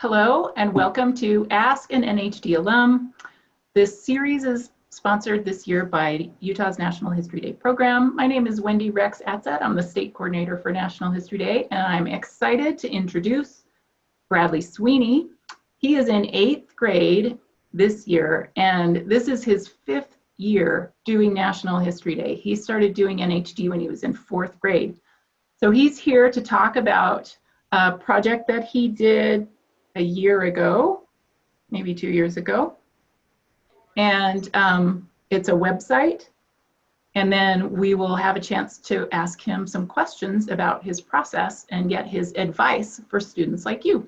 Hello and welcome to Ask an NHD Alum. This series is sponsored this year by Utah's National History Day program. My name is Wendy Rex Atzet. I'm the state coordinator for National History Day, and I'm excited to introduce Bradley Sweeney. He is in 8th grade this year, and this is his 5th year doing National History Day. He started doing NHD when he was in 4th grade. So he's here to talk about a project that he did a year ago, maybe 2 years ago. And it's a website. And then we will have a chance to ask him some questions about his process and get his advice for students like you.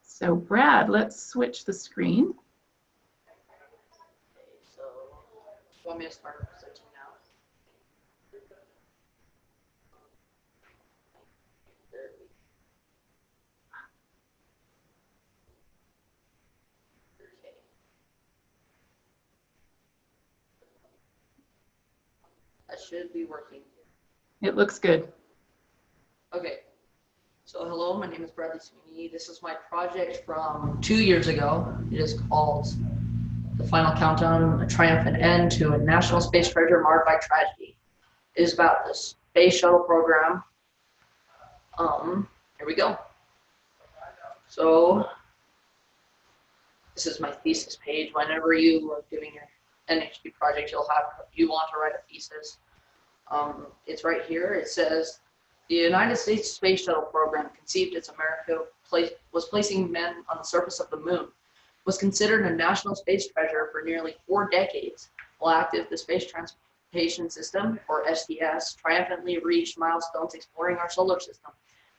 So Brad, let's switch the screen. So, you want me to start presenting now? There we go. Okay. That should be working. It looks good. Okay. So hello, my name is Bradley Sweeney. This is my project from 2 years ago. It is called The Final Countdown, A Triumphant End to a National Space Treasure Marred by Tragedy. It is about the Space Shuttle program. Here we go. So this is my thesis page. Whenever you are doing your NHD project, you want to write a thesis. It's right here. It says, the United States Space Shuttle program conceived as America was placing men on the surface of the moon, was considered a national space treasure for nearly 4 decades. While active, the Space Transportation System, or STS, triumphantly reached milestones exploring our solar system,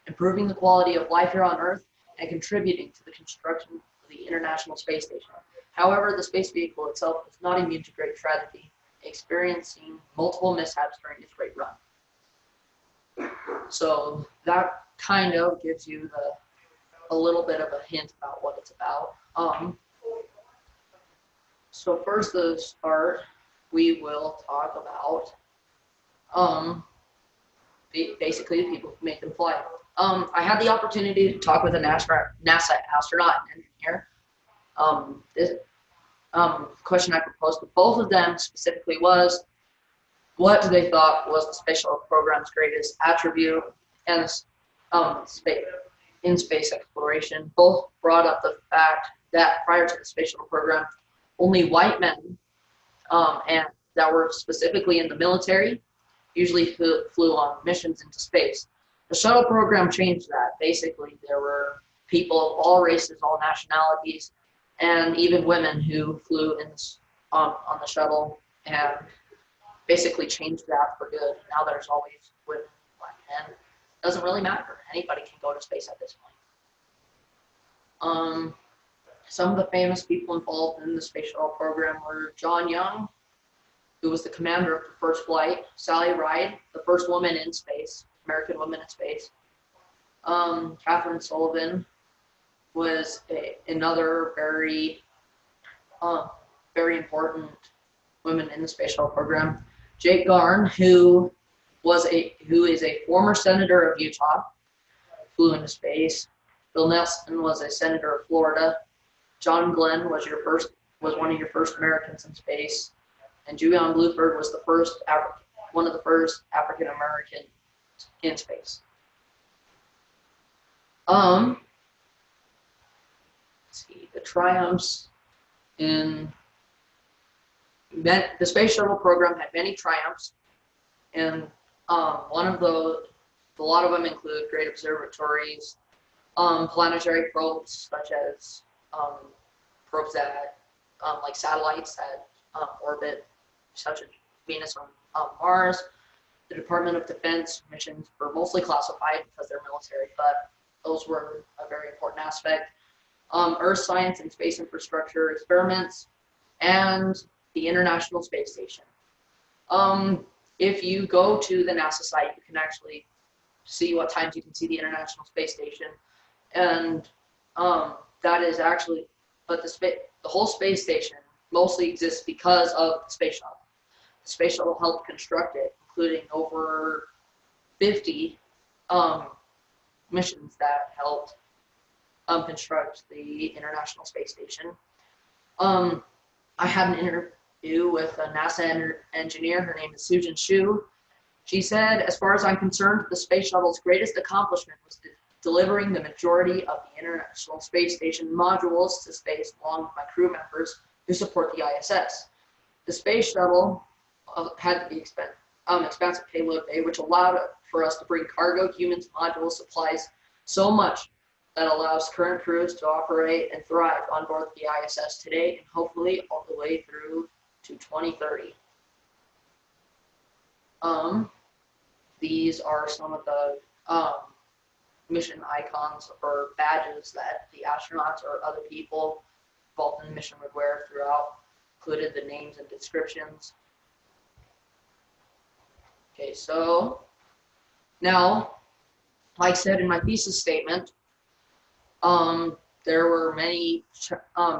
improving the quality of life here on Earth, and contributing to the construction of the International Space Station. However, the space vehicle itself was not immune to great tragedy, experiencing multiple mishaps during its great run. So that kind of gives you a little bit of a hint about what it's about. So first to start, we will talk about basically the people who make them fly. I had the opportunity to talk with a NASA astronaut and engineer. This question I proposed to both of them specifically was, what do they thought was the space shuttle program's greatest attribute and in space exploration? Both brought up the fact that prior to the space shuttle program, only white men and that were specifically in the military usually flew on missions into space. The shuttle program changed that. Basically, there were people of all races, all nationalities, and even women who flew on the shuttle, and basically changed that for good. Now there's always women, black men. It doesn't really matter. Anybody can go to space at this point. Some of the famous people involved in the space shuttle program were John Young, who was the commander of the first flight, Sally Ride, the first woman in space, American woman in space. Catherine Sullivan was another very important woman in the space shuttle program. Jake Garn, who is a former senator of Utah, flew into space. Bill Nelson was a senator of Florida. John Glenn was one of your first Americans in space, and Julian Bluford was one of the first African Americans in space. Let's see, the triumphs in the space shuttle program had many triumphs, and a lot of them include great observatories, planetary probes such as probes that like satellites that orbit, such as Venus or Mars. The Department of Defense missions were mostly classified because they're military, but those were a very important aspect. Earth science and space infrastructure experiments, and the International Space Station. If you go to the NASA site, you can actually see what times you can see the International Space Station, and that is actually, but the whole space station mostly exists because of the space shuttle. The space shuttle helped construct it, including over 50 missions that helped construct the International Space Station. I had an interview with a NASA engineer. Her name is Susan Shu. She said, as far as I'm concerned, the space shuttle's greatest accomplishment was delivering the majority of the International Space Station modules to space along with my crew members who support the ISS. The space shuttle had the expansive payload bay, which allowed for us to bring cargo, humans, modules, supplies, so much that allows current crews to operate and thrive on board the ISS today and hopefully all the way through to 2030. These are some of the mission icons or badges that the astronauts or other people involved in the mission would wear throughout, included the names and descriptions. Okay, so now, like I said in my thesis statement, there were many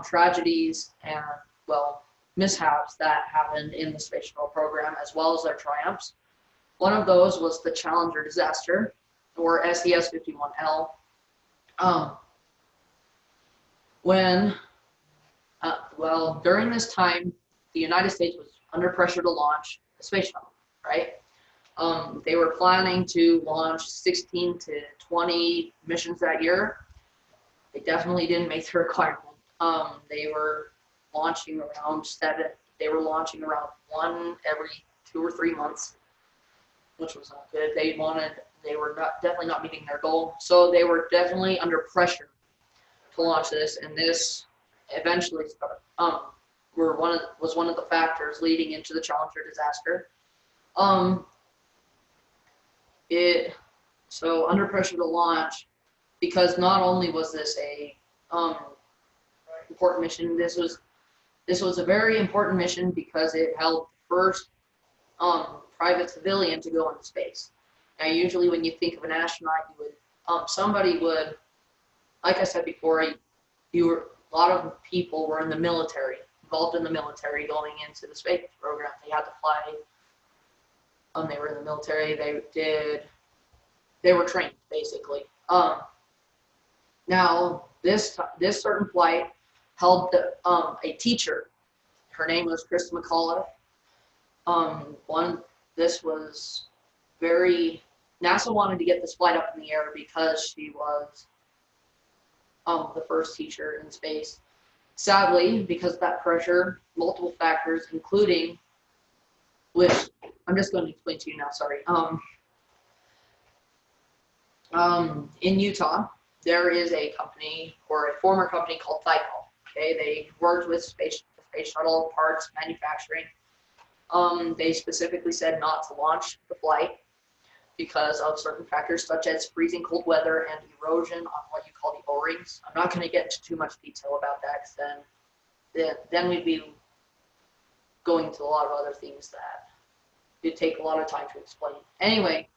tragedies and, well, mishaps that happened in the space shuttle program, as well as their triumphs. One of those was the Challenger disaster, or SES-51L. During this time, the United States was under pressure to launch a space shuttle, right? They were planning to launch 16 to 20 missions that year. They definitely didn't make the requirement. They were launching around 7. They were launching around 1 every 2 or 3 months, which was not good. They were definitely not meeting their goal. So they were definitely under pressure to launch this, and this eventually was one of the factors leading into the Challenger disaster. So under pressure to launch, because not only was this a important mission, this was a very important mission because it held the first private civilian to go into space. Now, usually when you think of an astronaut, you would somebody would, like I said before, a lot of people were in the military, involved in the military, going into the space program. They had to fly. They were in the military. They were trained basically. Now this certain flight held a teacher. Her name was Mccullough. This was NASA wanted to get this flight up in the air because she was the first teacher in space. Sadly, because of that pressure, multiple factors, including, which I'm just going to explain to you now, sorry. In Utah, there is a company, or a former company called Shuttle. Okay, they worked with space shuttle parts manufacturing. They specifically said not to launch the flight because of certain factors such as freezing cold weather and erosion on what you call the O-rings. I'm not going to get into too much detail about that because then we'd be going into a lot of other things that it'd take a lot of time to explain. Anyway,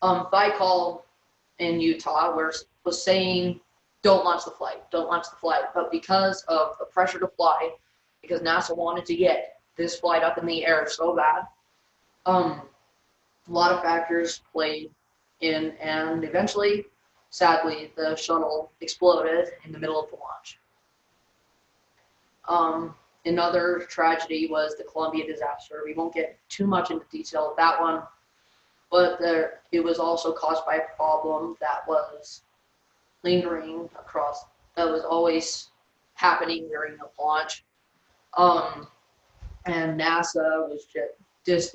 Shuttle in Utah was saying, don't launch the flight, but because of the pressure to fly, because NASA wanted to get this flight up in the air so bad, a lot of factors played in, and eventually, sadly, the shuttle exploded in the middle of the launch. Another tragedy was the Columbia disaster. We won't get too much into detail of that one, but it was also caused by a problem that was lingering across, that was always happening during the launch. And NASA was just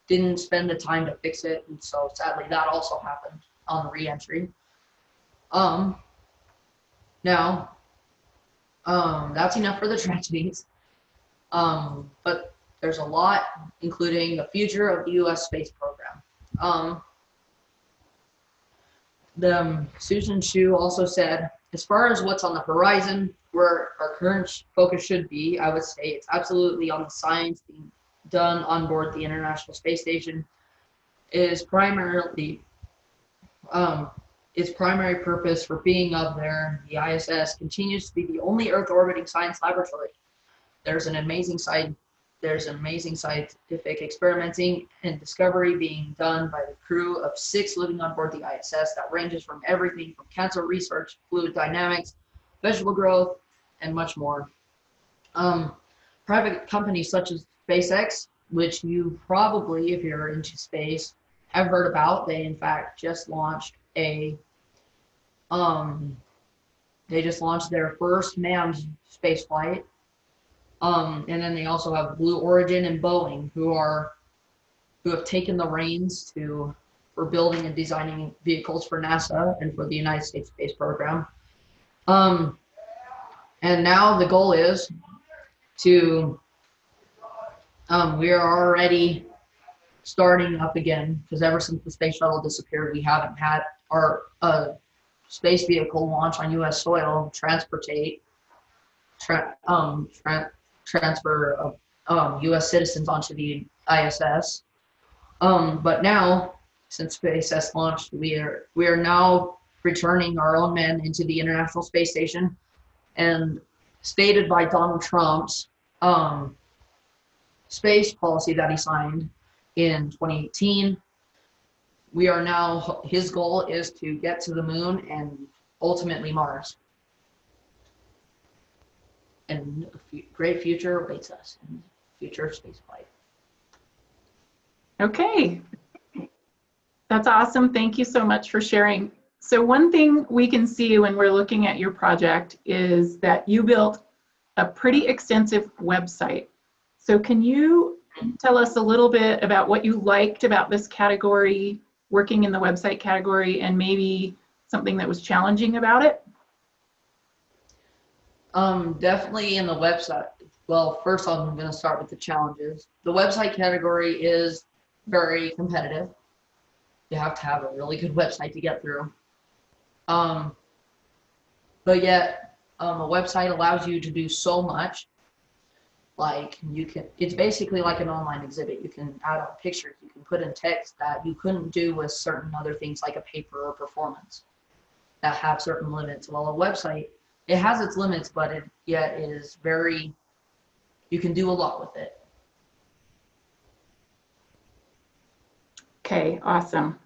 didn't spend the time to fix it, and so sadly that also happened on the re-entry. Now, that's enough for the tragedies. But there's a lot, including the future of the U.S. space program. Susan Shu also said, as far as what's on the horizon, where our current focus should be, I would say it's absolutely on the science being done on board the International Space Station. Its primary purpose for being up there, the ISS, continues to be the only Earth-orbiting science laboratory. There's an amazing there's amazing scientific experimenting and discovery being done by the crew of 6 living on board the ISS that ranges from everything from cancer research, fluid dynamics, vegetable growth, and much more. Private companies such as SpaceX, which you probably, if you're into space, have heard about. They in fact just launched their first manned space flight. And then they also have Blue Origin and Boeing, who have taken the reins for building and designing vehicles for NASA and for the United States space program. And now the goal is to we are already starting up again, because ever since the space shuttle disappeared, we haven't had our space vehicle launch on U.S. soil, transfer of U.S. citizens onto the ISS. But now, since SpaceX launched, we are now returning our own men into the International Space Station, and stated by Donald Trump's space policy that he signed in 2018, his goal is to get to the moon and ultimately Mars. And a great future awaits us in future spaceflight. Okay, that's awesome. Thank you so much for sharing. So one thing we can see when we're looking at your project is that you built a pretty extensive website. So can you tell us a little bit about what you liked about this category, working in the website category, and maybe something that was challenging about it? Definitely in the website. Well, first I'm going to start with the challenges. The website category is very competitive. You have to have a really good website to get through. But yet, a website allows you to do so much. Like it's basically like an online exhibit. You can add on pictures, you can put in text that you couldn't do with certain other things like a paper or performance that have certain limits. Well, a website, it has its limits, but it yet is very, you can do a lot with it. Okay, awesome.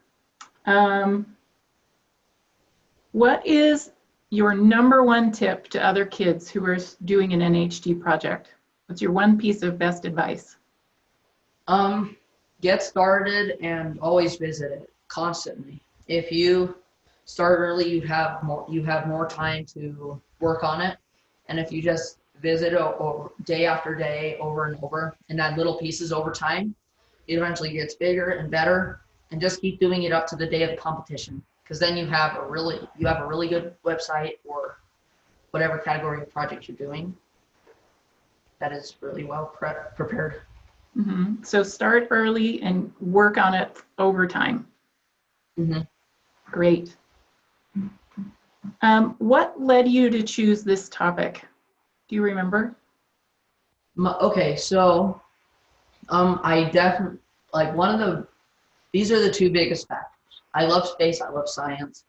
What is your #1 tip to other kids who are doing an NHD project? What's your one piece of best advice? Get started and always visit it constantly. If you start early, you have more time to work on it. And if you just visit over day after day, over and over, and add little pieces over time, it eventually gets bigger and better. And just keep doing it up to the day of the competition, because then you have a really good website or whatever category of project you're doing that is really well prepared. Mm-hmm. So start early and work on it over time. Mm-hmm. Great. What led you to choose this topic? Do you remember? Okay, so I definitely these are the two biggest factors. I love space, I love science.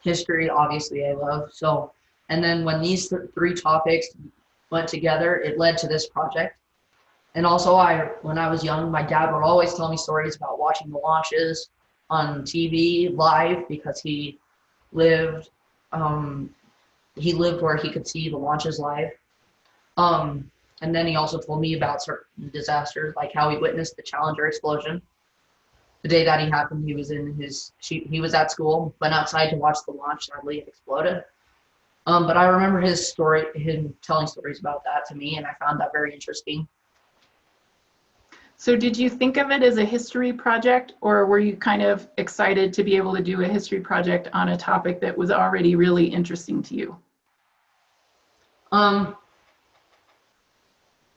History, obviously, I love. So, and then when these three topics went together, it led to this project. And also, when I was young, my dad would always tell me stories about watching the launches on TV live, because he lived where he could see the launches live. And then he also told me about certain disasters, like how he witnessed the Challenger explosion. The day that he happened, he was at school, went outside to watch the launch. Sadly, it exploded. But I remember him telling stories about that to me, and I found that very interesting. So did you think of it as a history project, or were you kind of excited to be able to do a history project on a topic that was already really interesting to you? I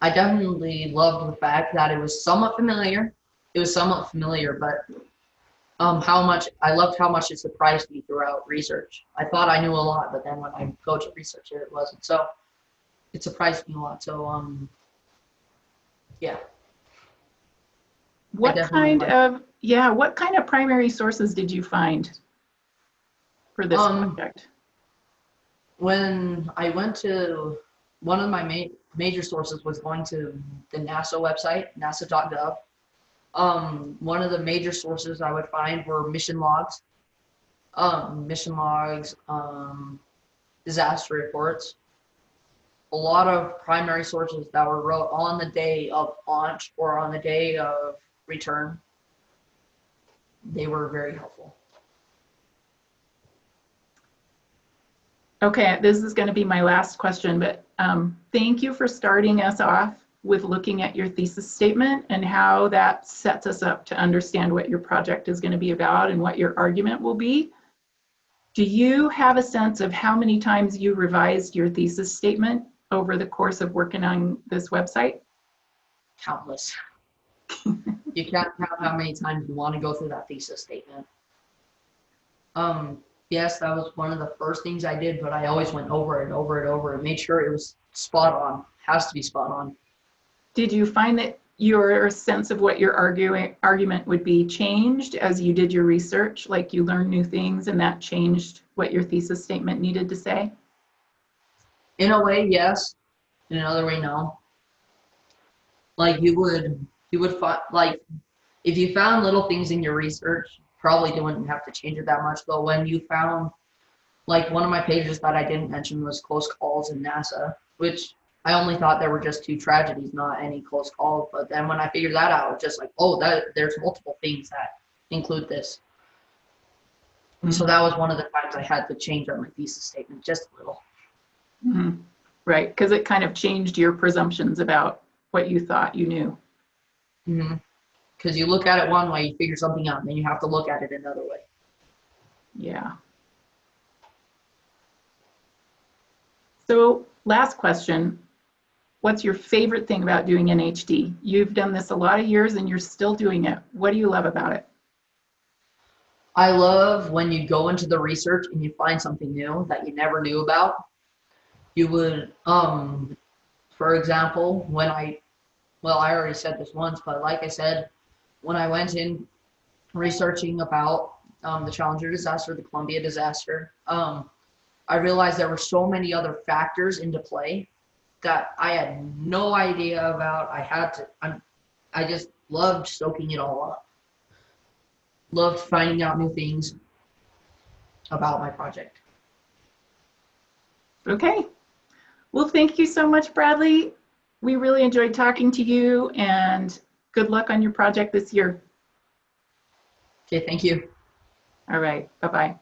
definitely loved the fact that it was somewhat familiar. But I loved how much it surprised me throughout research. I thought I knew a lot, but then when I go to research it wasn't. So it surprised me a lot. So yeah. What kind of primary sources did you find for this project? When I went to one of my major sources was going to the NASA website, nasa.gov. One of the major sources I would find were mission logs, disaster reports. A lot of primary sources that were wrote on the day of launch or on the day of return. They were very helpful. Okay, this is going to be my last question, but thank you for starting us off with looking at your thesis statement and how that sets us up to understand what your project is going to be about and what your argument will be. Do you have a sense of how many times you revised your thesis statement over the course of working on this website? Countless. You can't count how many times you want to go through that thesis statement. Yes, that was one of the first things I did, but I always went over and over and over and made sure it was spot on. Has to be spot on. Did you find that your sense of what your argument would be changed as you did your research? Like you learned new things and that changed what your thesis statement needed to say? In a way, yes. In another way, no. Like you would find, like, if you found little things in your research, probably wouldn't have to change it that much. But when you found, like, one of my pages that I didn't mention was close calls in NASA, which I only thought there were just 2 tragedies, not any close calls. But then when I figured that out, just like, oh, there's multiple things that include this. And so that was one of the times I had to change up my thesis statement just a little. Mm-hmm. Right, because it kind of changed your presumptions about what you thought you knew. Mm-hmm. Because you look at it one way, you figure something out, and then you have to look at it another way. Yeah. So last question, what's your favorite thing about doing NHD? You've done this a lot of years and you're still doing it. What do you love about it? I love when you go into the research and you find something new that you never knew about. You would, for example, I already said this once, but like I said, when I went in researching about the Challenger disaster, the Columbia disaster, I realized there were so many other factors into play that I had no idea about. I just loved soaking it all up. Loved finding out new things about my project. Okay. Well, thank you so much, Bradley. We really enjoyed talking to you and good luck on your project this year. Okay, thank you. All right. Bye-bye.